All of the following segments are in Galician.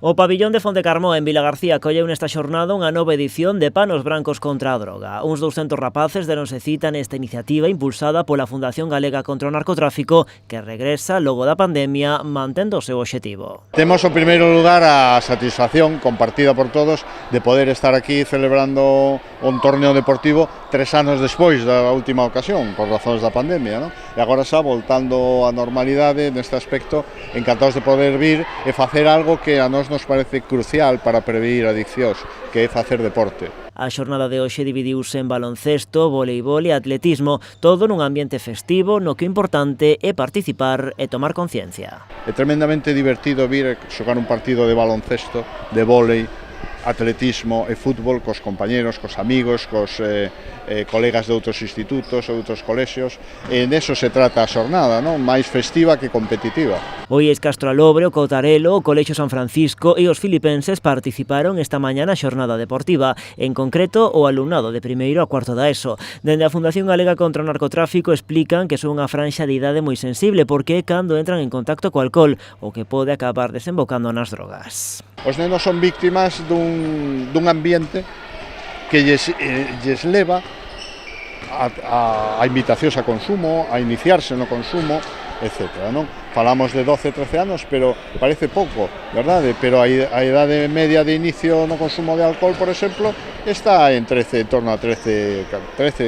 O pabillón de Fontecarmó en Vilagarcía colleu nesta xornada unha nova edición de Panos Brancos contra a Droga. Uns 200 rapaces deronse cita nesta iniciativa impulsada pola Fundación Galega contra o Narcotráfico que regresa logo da pandemia mantendo o seu obxectivo. Temos, en primeiro lugar, a satisfacción compartida por todos de poder estar aquí celebrando un torneo deportivo 3 anos despois da última ocasión, por razóns da pandemia, non? E agora xa, voltando á normalidade neste aspecto, encantados de poder vir e facer algo que a nós nos parece crucial para prevenir adiccións, que é facer deporte. A xornada de hoxe dividiuse en baloncesto, voleibol e atletismo, todo nun ambiente festivo no que o importante é participar e tomar conciencia. É tremendamente divertido vir xogar un partido de baloncesto, de vólei, atletismo e fútbol cos compañeros, cos amigos, cos colegas de outros institutos, outros colexios, e neso se trata a xornada, non? Máis festiva que competitiva. O IES Castrolobre, o Cotarelo, o Colexio San Francisco e os filipenses participaron esta mañá na xornada deportiva, en concreto o alumnado de primeiro a cuarto da ESO. Dende a Fundación Galega contra o Narcotráfico explican que son unha franxa de idade moi sensible porque é cando entran en contacto co alcohol, o que pode acabar desembocando nas drogas. Os nenos son víctimas dun ambiente que lles leva a invitacións a consumo, a iniciarse no consumo, etc. Non? Falamos de 12, 13 anos, pero parece pouco, verdade? Pero a idade media de inicio no consumo de alcohol, por exemplo, está en torno a 13,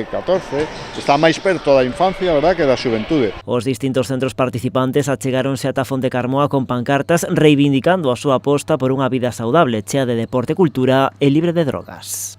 14, está máis perto da infancia, verdade, que da xuventude. Os distintos centros participantes achegáronse ata Fontecarmoa con pancartas reivindicando a súa aposta por unha vida saudable, chea de deporte, cultura e libre de drogas.